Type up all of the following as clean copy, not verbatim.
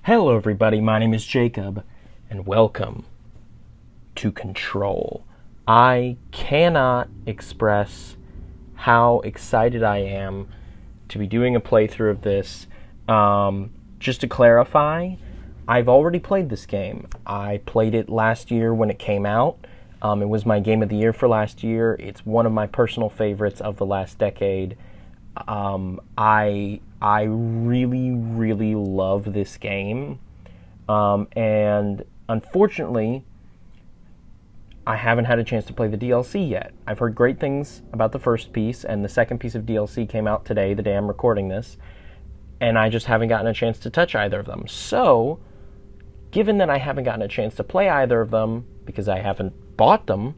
Hello everybody, my name is Jacob, and welcome to Control. I cannot express how excited I am to be doing a playthrough of this. Just to clarify, I've already played this game. I played it last year when it came out. It was my game of the year for last year. It's one of my personal favorites of the last decade. I really love this game, and unfortunately, I haven't had a chance to play the DLC yet. I've heard great things about the first piece, and the second piece of DLC came out today, the day I'm recording this, and I just haven't gotten a chance to touch either of them. So, given that I haven't gotten a chance to play either of them, because I haven't bought them,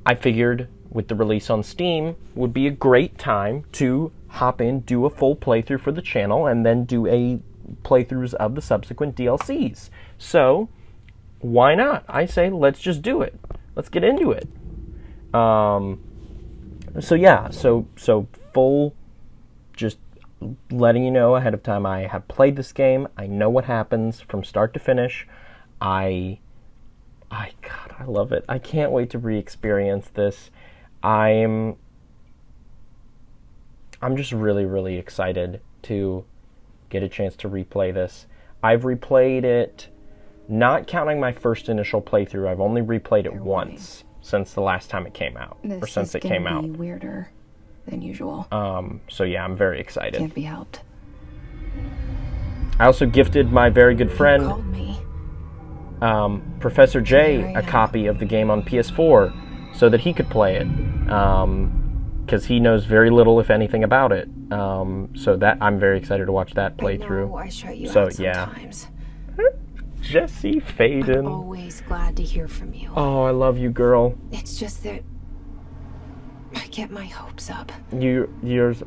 I figured with the release on Steam would be a great time to hop in, do a full playthrough for the channel, and then do a playthroughs of the subsequent DLCs. So, why not? I say, let's just do it. Let's get into it. So full, just letting you know ahead of time, I have played this game. I know what happens from start to finish. God, I love it. I can't wait to re-experience this. I'm just really excited to get a chance to replay this. I've replayed it, not counting my first initial playthrough. I've only replayed it once since the last time it came out, or since it came out. This is gonna be weirder than usual. So yeah, I'm very excited. Can't be helped. I also gifted my very good friend, You called me. Professor J, a copy of the game on PS4 so that he could play it. Because he knows very little, if anything, about it. So that I'm very excited to watch that playthrough. I know I shut you So out sometimes. Jesse Faden. I'm always glad to hear from you. Oh, I love you, girl. It's just that I get my hopes up. You're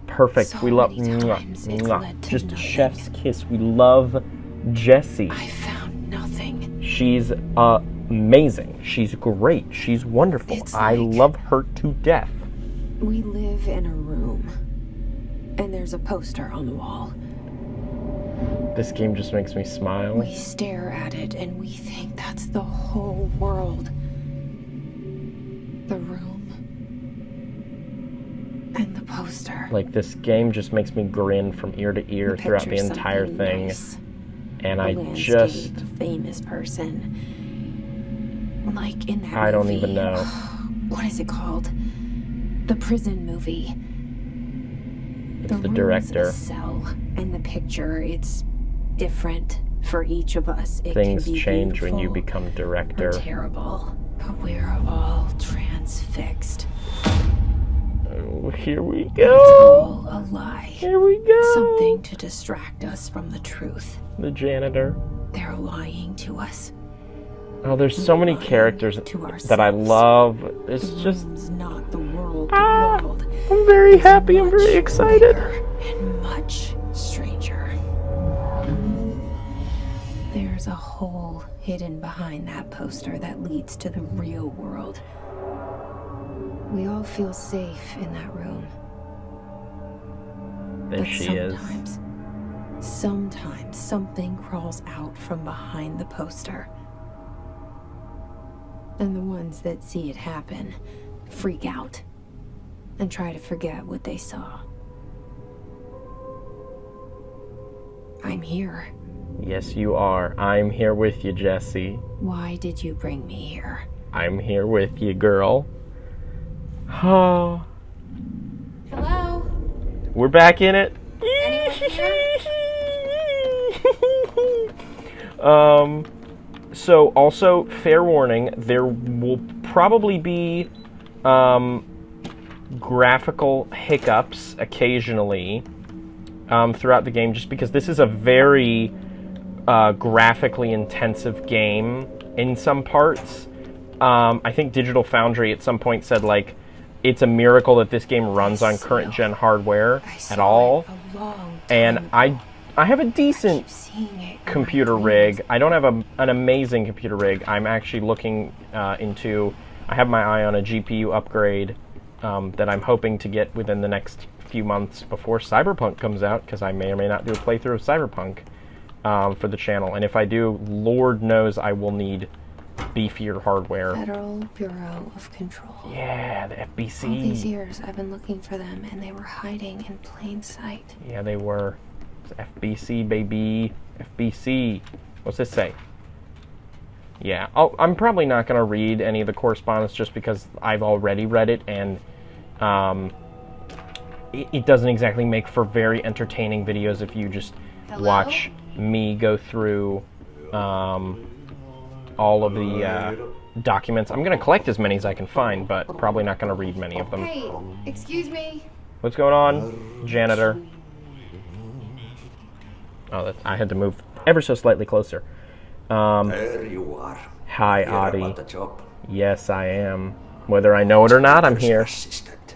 perfect. So we love many times it's led to just a nothing. chef's kiss. We love Jessie. I found nothing. She's amazing. She's great. She's wonderful. It's I like- love her to death. We live in a room, and there's a poster on the wall. This game just makes me smile. We stare at it, and we think that's the whole world. The room and the poster. Like, this game just makes me grin from ear to ear We throughout the picture entire something thing. nice. And A I landscape, just... a famous person. Like in that I don't movie. even know. What is it called? The prison movie. It's the room's director. A cell, and the picture, it's different for each of us. It Things can be change when you beautiful become director. or terrible, but we're all transfixed. Oh, here we It's go. all a lie. Here we go. Something to distract us from the truth. The janitor. They're lying to us. Oh, there's so many characters To that I ourselves. love. It's The just... room's not the world. The Ah, world I'm very is happy. I'm very much excited. bigger and much stranger. There's a hole hidden behind that poster that leads to the real world. We all feel safe in that room. There But she is. sometimes something crawls out from behind the poster. And the ones that see it happen freak out and try to forget what they saw. I'm here. Yes, you are. I'm here with you, Jessie. Why did you bring me here? I'm here with you, girl. Oh, Hello? we're back in it. So also, fair warning, there will probably be graphical hiccups occasionally throughout the game, just because this is a very graphically intensive game in some parts. I think Digital Foundry at some point said, like, it's a miracle that this game runs on current gen hardware at all. And I have a decent computer rig. I don't have an amazing computer rig. I'm actually looking into... I have my eye on a GPU upgrade that I'm hoping to get within the next few months before Cyberpunk comes out, because I may or may not do a playthrough of Cyberpunk. for the channel. And if I do, Lord knows I will need beefier hardware. Federal Bureau of Control. Yeah, the FBC. All these years I've been looking for them, and they were hiding in plain sight. Yeah, they were. It's FBC, baby. FBC. What's this say? Yeah, I'm probably not going to read any of the correspondence just because I've already read it, and it doesn't exactly make for very entertaining videos if you just watch me go through all of the documents. I'm going to collect as many as I can find, but probably not going to read many of them. Hey, excuse me. What's going on, janitor? Oh, I had to move ever so slightly closer. There you are. Hi, Here Adi. about the job. Yes, I am. Whether I know it or not, I'm here. Assistant.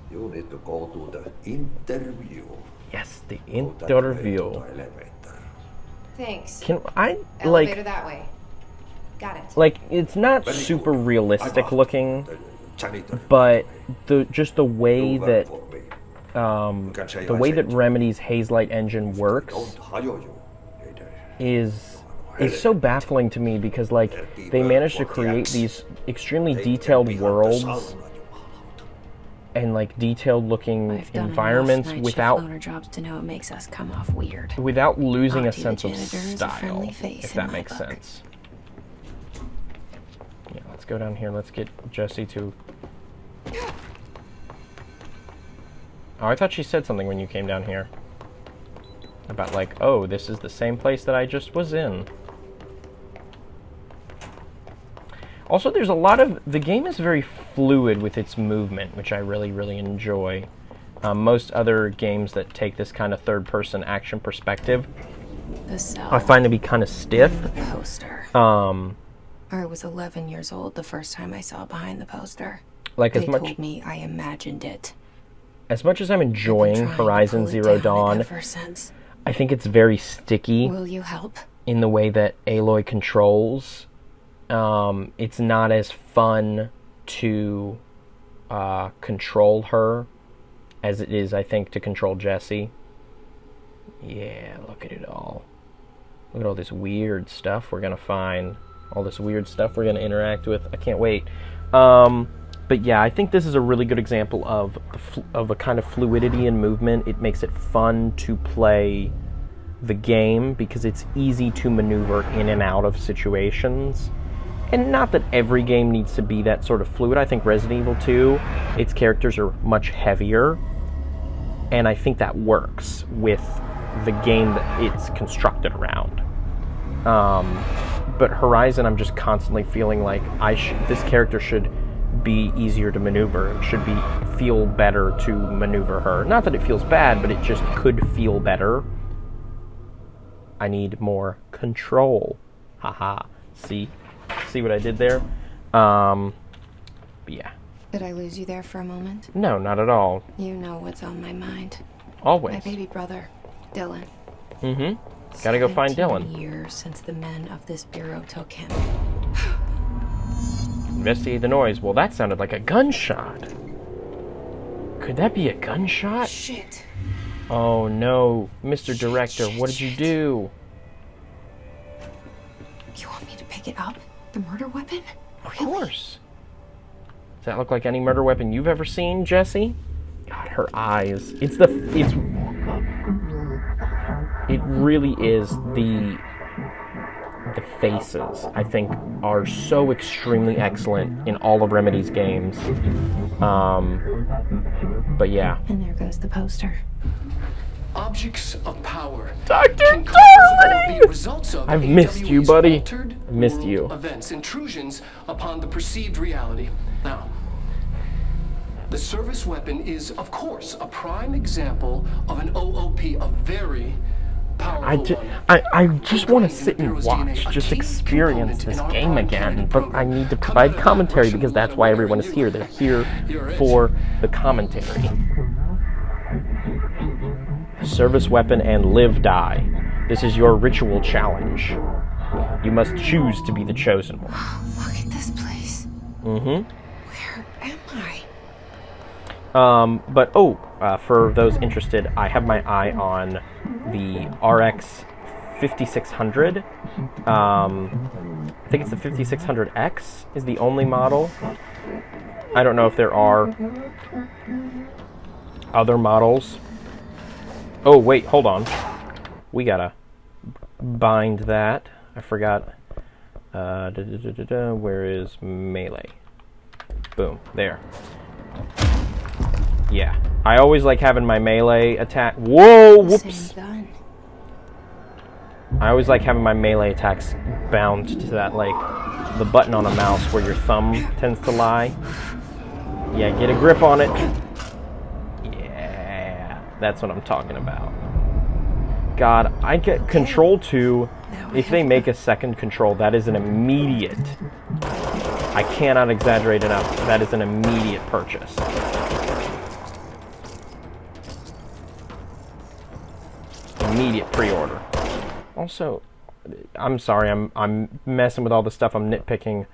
You need to go to the interview. Yes, the Go that way to interview. the elevator. Thanance. Can I, Elevator that way. Got it. like, it's not Very super good. realistic I'm looking, the janitor. but just the way You work that for me. the can say way I that said. Remedy's Hazelight engine works Don't hire you later. is so baffling to me because, like, they managed to create these extremely detailed worlds and, like, detailed looking I've done environments enough night shift without loner jobs to know it makes us come off weird. losing a Auntie the sense of janitor is a style, friendly face if in that my makes book. sense. Yeah, let's go down here. Let's get Jesse to... Oh, I thought she said something when you came down here. About, like, oh, this is the same place that I just was in. Also, there's a lot of... The game is very fluid with its movement, which I really, really enjoy. Most other games that take this kind of third-person action perspective, The cell. I find to be kind of stiff. The poster. I was 11 years old the first time I saw behind the poster. Like, They told me I imagined it. as much as I'm I've been enjoying trying to Horizon pull it Zero down Dawn, ever since. I think it's very sticky Will you help? in the way that Aloy controls. It's not as fun to control her as it is, I think, to control Jesse. Yeah, look at it all. Look at all this weird stuff we're going to find. All this weird stuff we're going to interact with. I can't wait. But yeah, I think this is a really good example of a kind of fluidity in movement. It makes it fun to play the game because it's easy to maneuver in and out of situations. And not that every game needs to be that sort of fluid. I think Resident Evil 2, its characters are much heavier. And I think that works with the game that it's constructed around. But Horizon, I'm just constantly feeling like this character should be easier to maneuver. It should feel better to maneuver her. Not that it feels bad, but it just could feel better. I need more control. Haha. See what I did there? But yeah. Did I lose you there for a moment? No, not at all. You know what's on my mind. Always. My baby brother, Dylan. Mm-hmm. Gotta go find 17 Dylan. years since the men of this bureau took him. Investigate the noise. Well, that sounded like a gunshot. Could that be a gunshot? Shit. Oh no, Mr. Director, what did you do? You want me to pick it up? The murder weapon? Of course. Does that look like any murder weapon you've ever seen, Jesse? God, her eyes. It really is the faces, I think, are so extremely excellent in all of Remedy's games. But yeah. And there goes the poster. Objects of power. Dr. can cause Darling! or be results of I've missed you, AWE's buddy. altered I've missed world you. Events, intrusions upon the perceived reality. Now, the service weapon is, of course, a prime example of an OOP, a very powerful one. I just want to sit and watch, just experience this game again, but I need to provide commentary because that's why everyone is here. They're here for the commentary. Service weapon and live die. This is your ritual challenge. You must choose to be the chosen one. Look at this place. Mm-hmm. Where am I? But, for those interested, I have my eye on the RX 5600. I think it's the 5600X is the only model. I don't know if there are other models. Oh, wait, hold on. We gotta bind that. I forgot. Where is melee? Boom, there. Yeah. I always like having my melee attack. Whoa, whoops. I always like having my melee attacks bound to that, like, the button on a mouse where your thumb tends to lie. Yeah, get a grip on it. Yeah, that's what I'm talking about. God, I get Control 2. If they make a second Control, that is an immediate. I cannot exaggerate enough. That is an immediate purchase. Immediate pre-order. Also, I'm sorry, I'm messing with all the stuff. I'm nitpicking.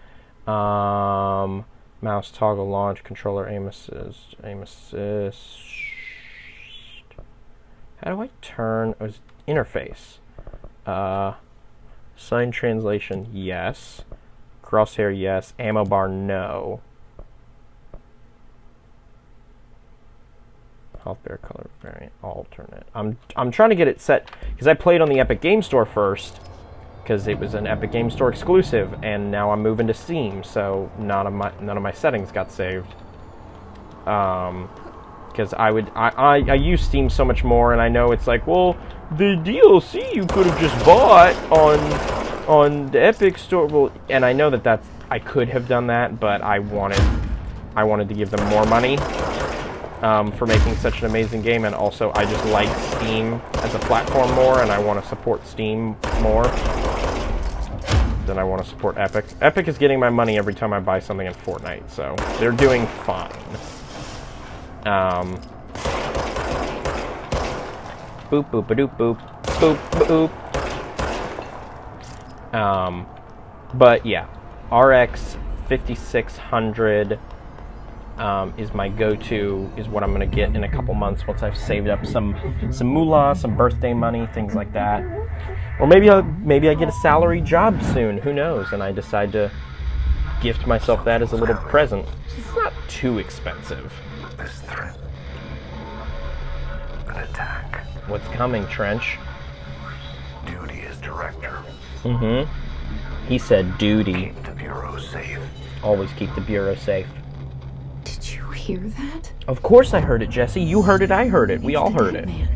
Mouse toggle launch, controller aim assist. How do I turn interface? Sign translation, yes. Crosshair, yes. Ammo bar, no. Health bear color variant, alternate. I'm trying to get it set because I played on the Epic Game Store first because it was an Epic Game Store exclusive, and now I'm moving to Steam, so none of my settings got saved. Because I use Steam so much more, and I know it's like, well, the DLC you could have just bought on the Epic Store. Well, and I know that I could have done that, but I wanted to give them more money for making such an amazing game, and also I just like Steam as a platform more, and I want to support Steam more than I want to support Epic. Epic is getting my money every time I buy something in Fortnite, so they're doing fine. Boop boop a doop boop boop boop. But yeah, RX 5600 is my go-to. Is what I'm gonna get in a couple months once I've saved up some moolah, some birthday money, things like that. Or maybe I get a salary job soon. Who knows? And I decide to gift myself that as a little present. It's not too expensive. This threat. An attack. What's coming, Trench? Duty as director. Mm-hmm. He said duty. Keep the Bureau safe. Always keep the Bureau safe. Did you hear that? Of course I heard it, Jesse. You heard it, I heard it. We all heard it. Man.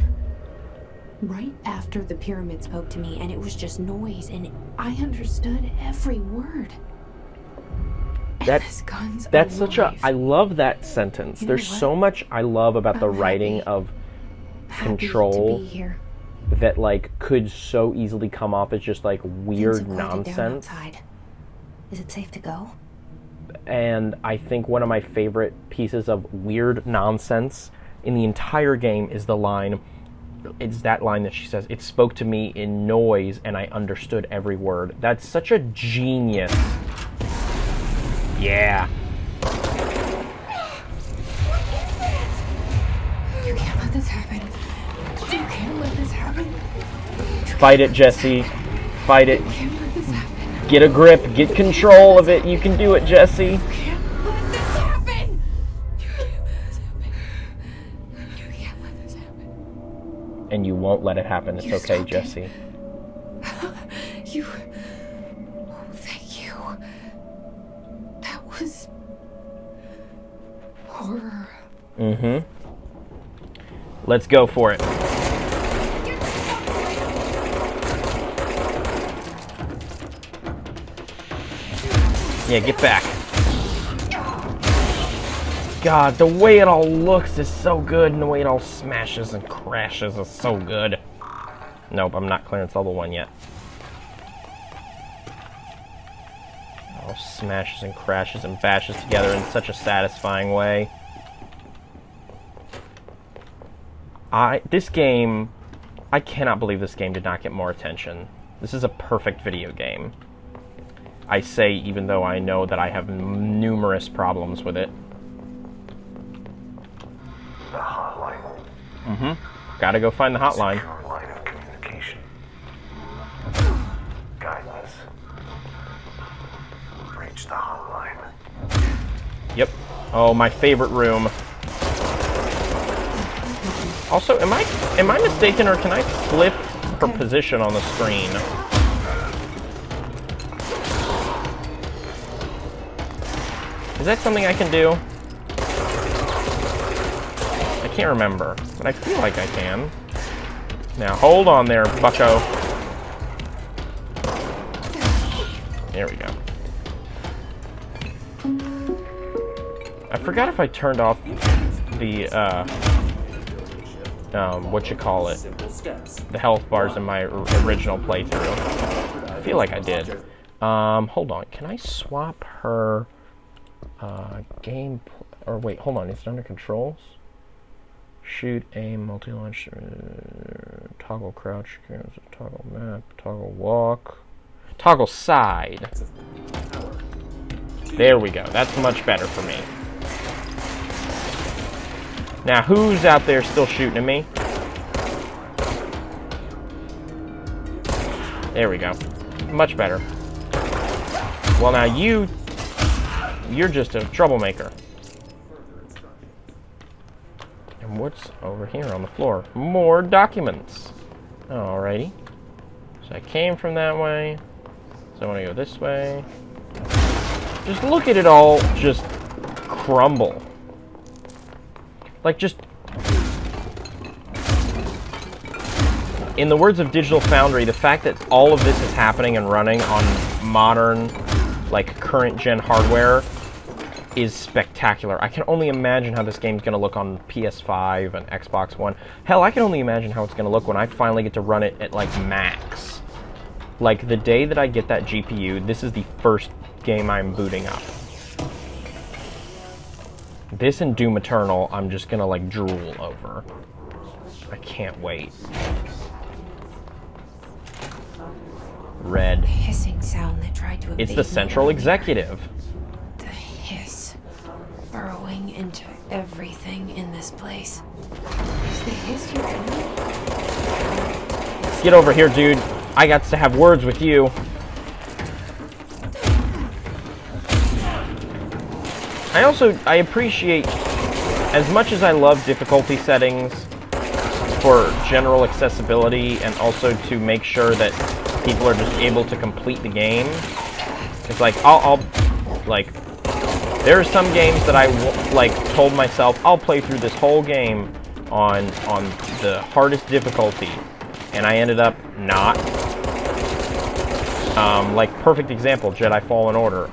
Right after the pyramid spoke to me, and it was just noise, and I understood every word. That's such a... I love that sentence. There's so much I love about the writing of Control that, like, could so easily come off as just, like, weird nonsense. Is it safe to go? And I think one of my favorite pieces of weird nonsense in the entire game is the line... It's that line that she says, "It spoke to me in noise and I understood every word." That's such a genius. Yeah. You can't let this happen. You can't let this happen. Fight it, Jesse. Fight it. You can't let this happen. Get a grip. Get control of it. You can do it, Jesse. You can't let this happen. You can't let this happen. You can't let this happen. And you won't let it happen. It's okay, Jesse. You... Oh, thank you. That was... horror. Mm-hmm. Let's go for it. Yeah, get back. God, the way it all looks is so good, and the way it all smashes and crashes is so good. Nope, I'm not clearance level 1 yet. All smashes and crashes and bashes together in such a satisfying way. This game, I cannot believe this game did not get more attention. This is a perfect video game. I say, even though I know that I have numerous problems with it. Gotta go find the hotline. Secure line of communication. Guidance. Reach the hotline. Yep. Oh, my favorite room. Also, am I mistaken, or can I flip her position on the screen? Is that something I can do? I can't remember, but I feel like I can. Now, hold on there, bucko. There we go. I forgot if I turned off the, the health bars in my original playthrough. I feel like I did. Hold on, can I swap her, game, or wait, hold on, is it under controls? Shoot, aim, multi-launch, toggle crouch, toggle map, toggle walk, toggle side. There we go, that's much better for me. Now, who's out there still shooting at me? There we go. Much better. Well, now you're just a troublemaker. And what's over here on the floor? More documents. Alrighty. So I came from that way. So I want to go this way. Just look at it all just crumble. Like, just... In the words of Digital Foundry, the fact that all of this is happening and running on modern, like, current-gen hardware is spectacular. I can only imagine how this game's going to look on PS5 and Xbox One. Hell, I can only imagine how it's going to look when I finally get to run it at, like, max. Like, the day that I get that GPU, this is the first game I'm booting up. This and Doom Eternal, I'm just gonna, like, drool over. I can't wait. Red. The hissing sound that tried to It's the central executive. The hiss burrowing into everything in this place. Is the hiss your enemy? Get over here, dude. I got to have words with you. I appreciate, as much as I love difficulty settings for general accessibility and also to make sure that people are just able to complete the game. It's like, like, there are some games that I, like, told myself, I'll play through this whole game on the hardest difficulty, and I ended up not. Like, perfect example, Jedi Fallen Order.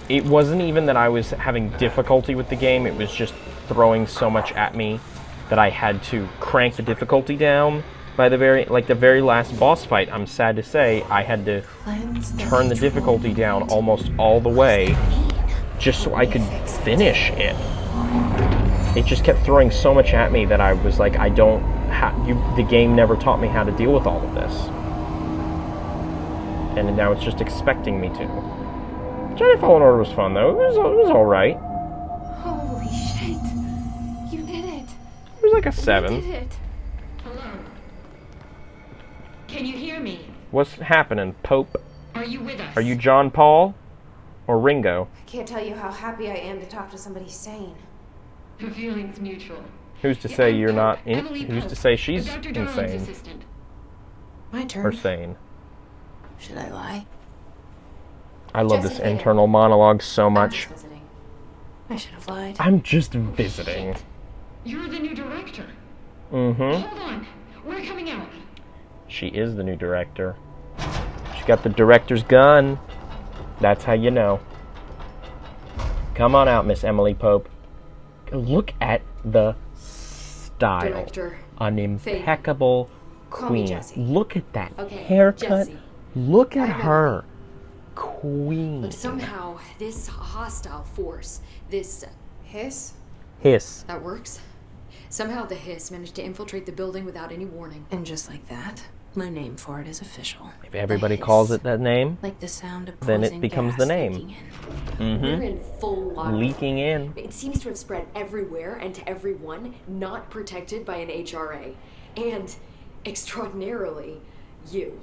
It wasn't even that I was having difficulty with the game, it was just throwing so much at me that I had to crank the difficulty down. By the very last boss fight, I'm sad to say, I had to turn the difficulty down almost all the way just so I could finish it. It just kept throwing so much at me that I was like, the game never taught me how to deal with all of this. And now it's just expecting me to. Jedi Fallen Order was fun, though. It was alright. Holy shit. You did it. It was like a 7. You did it. Hello. Can you hear me? What's happening, Pope? Are you with us? Are you John Paul? Or Ringo? I can't tell you how happy I am to talk to somebody sane. The feeling's mutual. Who's to say you're not Emily who's Pope, to say she's Dr. Durham's insane? assistant. My turn. Or sane? Should I lie? I love this Jessica. internal monologue so I'm much. just visiting. I should have lied. I'm just visiting. You're the new director. Mm-hmm. Hold on. We're coming out. She is the new director. She got the director's gun. That's how you know. Come on out, Miss Emily Pope. Look at the style. Director. An impeccable Call me queen. Jessie. Look at that Okay, haircut. Jessie. Look at I'm her. Queen. But somehow, this hostile force, this Hiss? Hiss. that works. Somehow the hiss managed to infiltrate the building without any warning. And just like that, My name for it is official. If everybody The calls hiss. it that name, Like the sound of then it poison becomes gas the name. leaking in. We're in full lockdown. leaking in. It seems to have spread everywhere and to everyone not protected by an HRA. And, extraordinarily, you.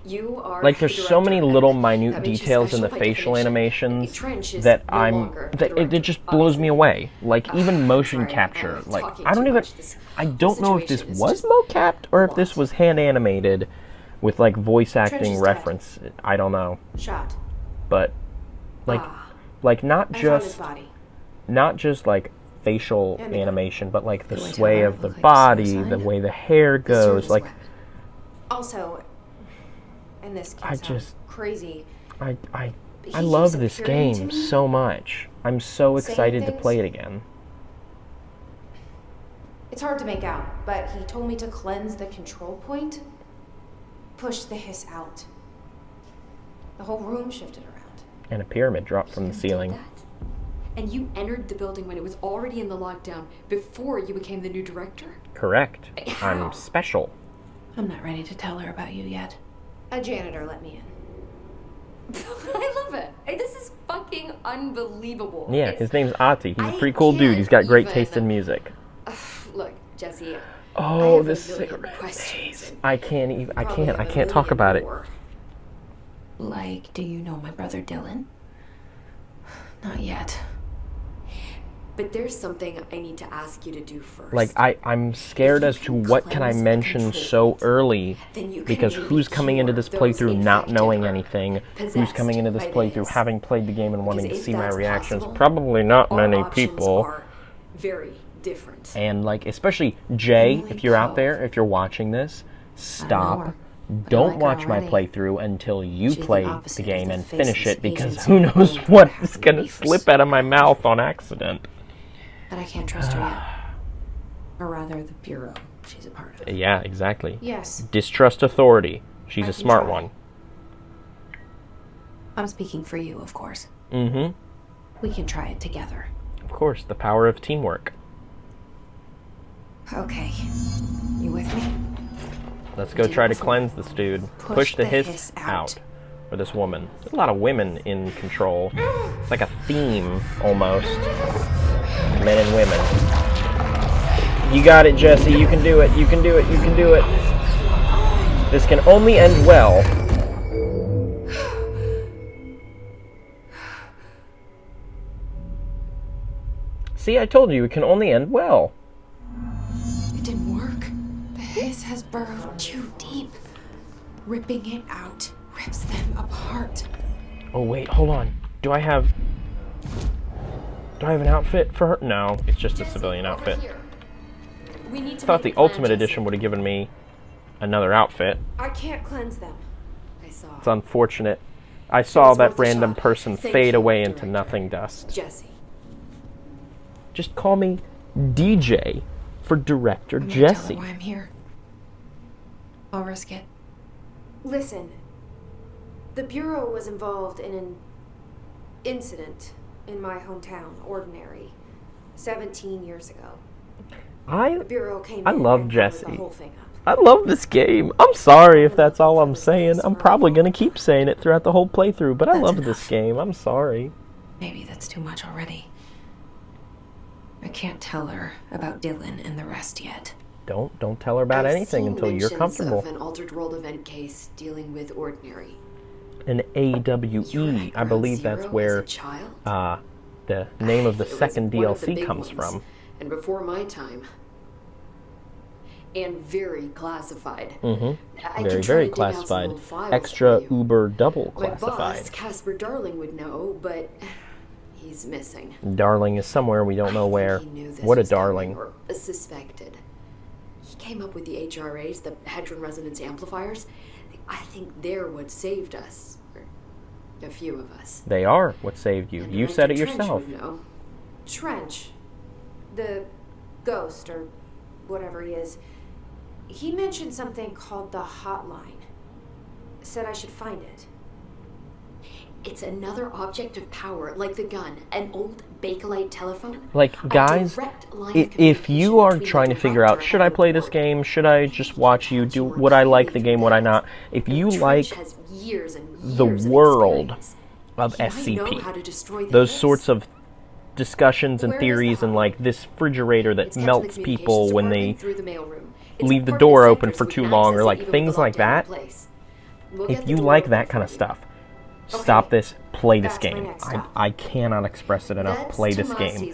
You are Like, there's the so many director, little and minute that makes you details in the special by facial definition. animations Trench is that no longer the it director, just blows me obviously. away. Like, even motion Sorry, capture. I'm Like, talking I don't too even, much. This I whole don't know if this situation is was just mocapped or if a this lot. was hand animated with, like, voice acting is reference. I don't know. Shot. But, like, not I found his just, body. not just, like, facial And the gun. animation, but, like, the Do I tell sway her of it the looked like body, suicide? the way the hair The goes. service Like, weapon. Also, and this can I sound just- crazy. I He love keeps this appearing to game me, so much. I'm so saying excited to things. play it again. It's hard to make out, but he told me to cleanse the control point, push the hiss out. The whole room shifted around. And a pyramid dropped from the You ceiling. did that? And you entered the building when it was already in the lockdown before you became the new director? Correct. How? I'm special. I'm not ready to tell her about you yet. A janitor let me in. I love it. This is fucking unbelievable. Yeah, It's- his name's Ati. He's a I pretty cool dude. He's got great can't taste in even- music. Look, Jesse. I Oh, have this a million cigarette questions taste. and I can't even. I probably can't. I have a can't talk million about it. more. Like, do you know my brother Dylan? Not yet. But there's something I need to ask you to do first. Like, I'm scared as to what can I cleanse the mention control so point, early, then you can because maybe who's coming into cure this those playthrough not infected knowing or anything? Who's possessed coming into this by playthrough this. having played the game and wanting Because to if see my that's reactions? possible, Probably not our many options people. are very different. And, like, especially Jay, Holy if you're out cow. there, if you're watching this, know stop. her, but I Don't like her watch my already. playthrough until you She's the play opposite the of game the and finish faceless it, because agents who who knows don't what have is going to beliefs. slip out of my mouth on accident. But I can't trust her yet. Or rather, the bureau she's a part of. Yeah, exactly. Yes, Distrust authority. She's I a can smart try. one. I'm speaking for you, of course. Mm-hmm. We can try it together. Of course, the power of teamwork. Okay. You with me? Let's go Did it try to before. cleanse this dude. Push the hiss out. Or this woman. There's a lot of women in control. It's like a theme, almost. Men and women. You got it, Jesse. You can do it. You can do it. You can do it. This can only end well. See, I told you, it can only end well. It didn't work. The hiss has burrowed too deep. Ripping it out rips them apart. Oh, wait, hold on. Do I have an outfit for her? No, it's just a Jesse, civilian over outfit. here. We need to I thought make the a plan, Ultimate Jesse. Edition would have given me another outfit. I can't cleanse them. I saw. It's unfortunate. I saw It's that worth a random shot. person Thank fade you, away into Director. nothing dust. Jesse. Just call me DJ for Director I'm gonna tell her Jesse. why I'm here. I'll risk it. Listen, the Bureau was involved in an incident in my hometown, Ordinary, 17 years ago. The Bureau came I in love and covered Jesse. the whole thing up. I love this game. I'm sorry if that's all I'm saying. I'm probably going to keep saying it throughout the whole playthrough, but I That's love this enough. game. I'm sorry. Maybe that's too much already. I can't tell her about Dylan and the rest yet. Don't tell her about I've anything seen until you're mentions comfortable. Of an altered world event case dealing with Ordinary. An You were AWE. at I believe Ground that's Zero where as a child? the name of the It was second one of the DLC big comes ones, from. and before my time. And very classified. Mm-hmm. I Very, can try very to dig out some classified. old files Extra for you. uber double My boss, classified. Casper Darling, would know, but he's missing. Darling is somewhere we don't know I where. think he knew this What a was coming, darling. or suspected. He came up with the HRAs, the Hadron Resonance Amplifiers. I think they're what saved us. Or a few of us. They are what saved you. And You Director said it Trench yourself. would know. Trench, the ghost, or whatever he is, he mentioned something called the hotline. Said I should find it. It's another object of power, like the gun, an old Bakelite telephone. Like, guys, if you are trying to figure out, should I play this game? Should I just watch you? Would I like the game? Would I not? If you like the world of SCP, those sorts of discussions and theories, and like this refrigerator that melts people when they leave the door open for too long, or like things like that, if you like that kind of stuff, stop this, play this game. I cannot express it enough. Play this game.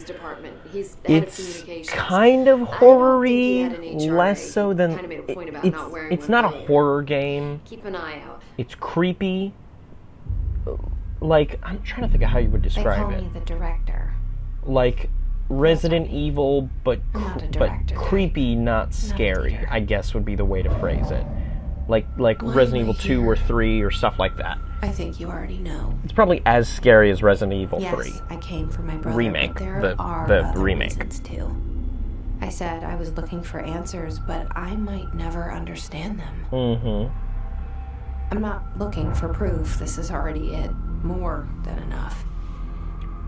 It's kind of horror-y, less so than... It's not a horror game. Keep an eye out. It's creepy. Like, I'm trying to think of how you would describe it. They call me the director. Like Resident Evil, but creepy, not scary, I guess would be the way to phrase it. Like Resident Evil 2 or 3 or stuff like that. I think you already know. It's probably as scary as Resident Evil 3. Yes, I came for my brother, remake, but there are the other remake. reasons too. I said I was looking for answers, but I might never understand them. Mm-hmm. I'm not looking for proof. This is already it. More than enough.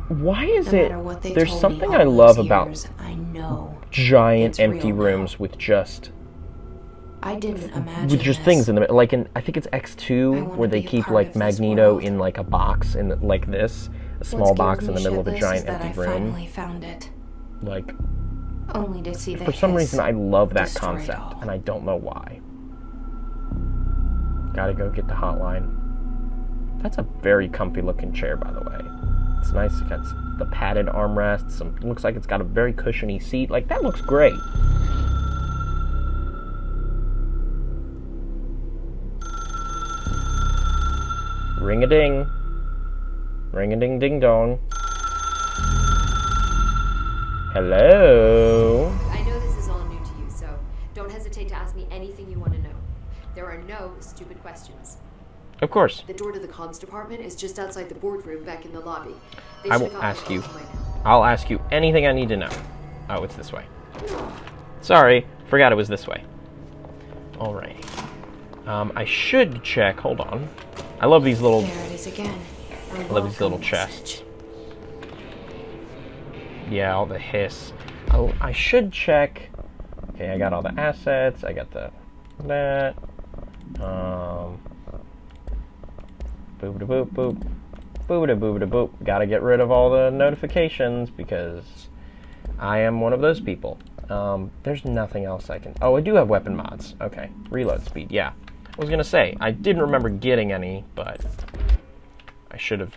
Why is no it... matter what they There's told something me I all love those about years, I know giant it's empty real rooms now. with just... I didn't imagine with just this. things in the middle. Like in, I think it's X2, where they be a keep part like of this Magneto world. in like a box, in like this, a What small scares box in me the middle of a shitless giant is that empty I room. finally found it. Like, Only to see the for some reason I love that destroy it concept, all. and I don't know why. Gotta go get the hotline. That's a very comfy looking chair, by the way. It's nice. It got the padded armrests. Looks like it's got a very cushiony seat. Like, that looks great. Ring-a-ding. Ring-a-ding-ding-dong. Hello? I know this is all new to you, so don't hesitate to ask me anything you want to know. There are no stupid questions. Of course. The door to the comms department is just outside the boardroom back in the lobby. They I should will have gotten ask it you. by now. I'll ask you anything I need to know. Oh, it's this way. Sorry, forgot it was this way. Alrighty. I should check. Hold on. I love these little. There it is again. I love these little chests. Yeah, all the hiss. I should check. Okay, I got all the assets. I got that. Boop da boop boop. Boop da boop da boop. Gotta get rid of all the notifications because I am one of those people. There's nothing else I can... Oh, I do have weapon mods. Okay. Reload speed. Yeah. I was gonna say, I didn't remember getting any, but I should have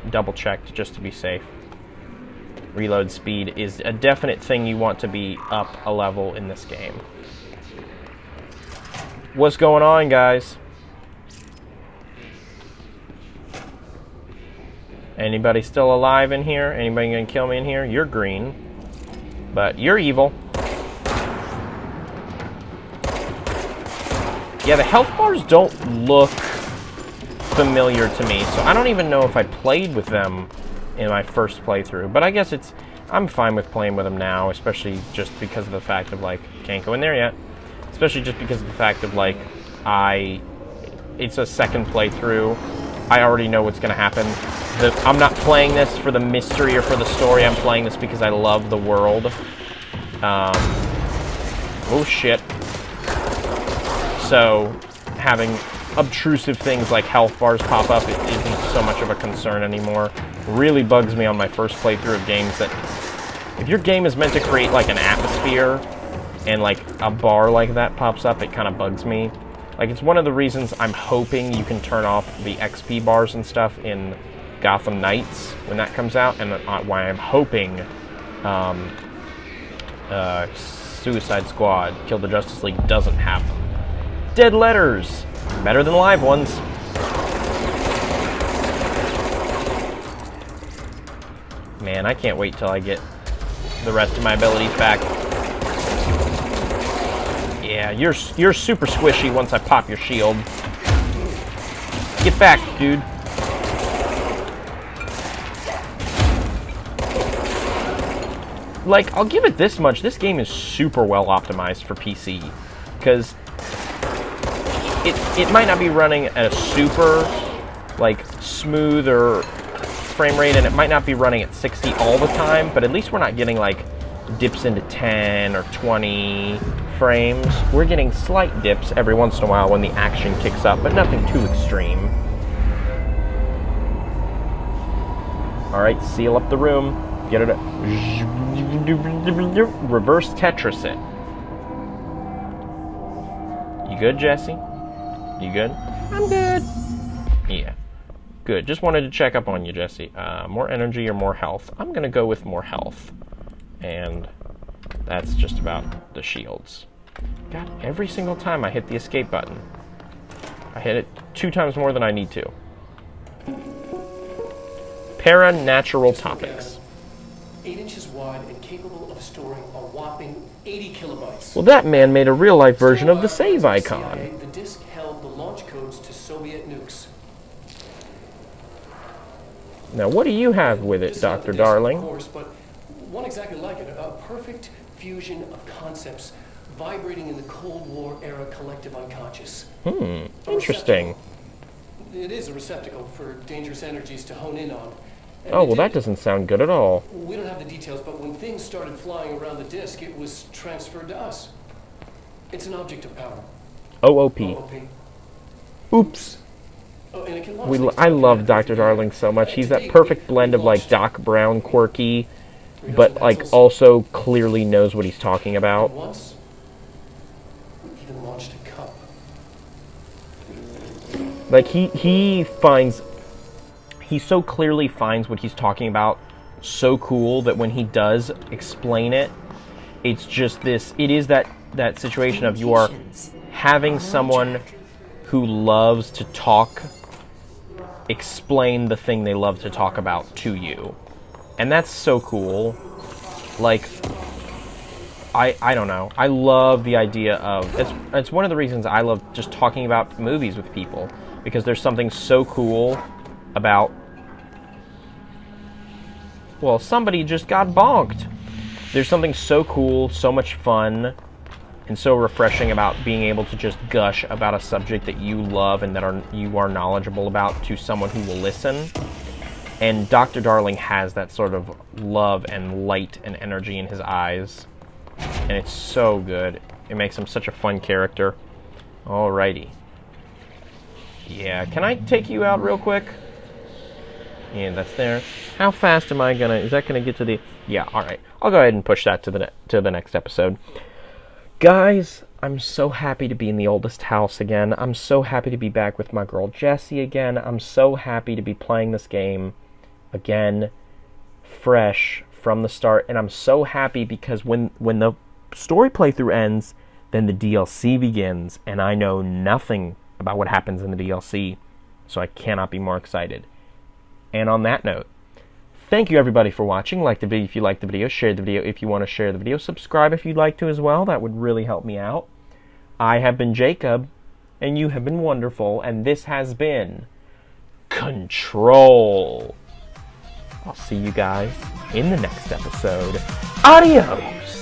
double-checked just to be safe. Reload speed is a definite thing you want to be up a level in this game. What's going on, guys? Anybody still alive in here? Anybody gonna kill me in here? You're green, but you're evil. Yeah, the health bars don't look familiar to me, so I don't even know if I played with them in my first playthrough. But I guess I'm fine with playing with them now, especially just because of the fact of, like, can't go in there yet. Especially just because of the fact of, like, it's a second playthrough. I already know what's gonna happen. I'm not playing this for the mystery or for the story. I'm playing this because I love the world. Oh shit. So, having obtrusive things like health bars pop up, it isn't so much of a concern anymore. Really bugs me on my first playthrough of games that if your game is meant to create like an atmosphere and like a bar like that pops up, it kind of bugs me. Like, it's one of the reasons I'm hoping you can turn off the XP bars and stuff in Gotham Knights when that comes out, and why I'm hoping Suicide Squad Kill the Justice League doesn't have them. Dead letters! Better than live ones. Man, I can't wait till I get the rest of my abilities back. Yeah, you're super squishy once I pop your shield. Get back, dude. Like, I'll give it this much. This game is super well optimized for PC. Because it might not be running at a super, like smoother frame rate, and it might not be running at 60 all the time, but at least we're not getting like dips into 10 or 20 frames. We're getting slight dips every once in a while when the action kicks up, but nothing too extreme. Alright, seal up the room. Get it. Reverse Tetris it. You good, Jesse? You good? I'm good. Yeah. Good. Just wanted to check up on you, Jesse. More energy or more health? I'm going to go with more health. And that's just about the shields. God, every single time I hit the escape button, I hit it 2 times more than I need to. Paranatural topics. 8 inches wide and capable of storing a whopping 80 kilobytes. Well, that man made a real-life version of the save icon. The disk held the launch codes to Soviet nukes. Now, what do you have with it, Dr. Darling? Of course, but one exactly like it. A perfect fusion of concepts vibrating in the Cold War era collective unconscious. Interesting. It is a receptacle for dangerous energies to hone in on. And Oh, well, that doesn't sound good at all. We don't have the details, but when things started flying around the disk, it was transferred to us. It's an object of power. OOP. OOP. Oops. Oh, and it can launch I love Dr. Darling so much. He's that perfect blend of, like, Doc Brown quirky, but, like, also clearly knows what he's talking about. Once, we even launched a cup. Like, he so clearly finds what he's talking about so cool that when he does explain it, it's just this, it is that situation of you are having someone who loves to talk explain the thing they love to talk about to you. And that's so cool. Like, I don't know. I love the idea of, it's one of the reasons I love just talking about movies with people, because there's something so cool about, well, somebody just got bonked. There's something so cool, so much fun, and so refreshing about being able to just gush about a subject that you love and that you are knowledgeable about to someone who will listen. And Dr. Darling has that sort of love and light and energy in his eyes. And it's so good. It makes him such a fun character. Alrighty. Yeah, can I take you out real quick? Yeah, that's there. How fast am I gonna... Is that gonna get to the... Yeah, alright. I'll go ahead and push that to the next episode. Guys, I'm so happy to be in the oldest house again. I'm so happy to be back with my girl Jessie again. I'm so happy to be playing this game again, fresh from the start. And I'm so happy because when the story playthrough ends, then the DLC begins. And I know nothing about what happens in the DLC, so I cannot be more excited. And on that note, thank you everybody for watching. Like the video if you like the video, share the video if you want to share the video, subscribe if you'd like to as well. That would really help me out. I have been Jacob, and you have been wonderful, and this has been Control. I'll see you guys in the next episode. Adios!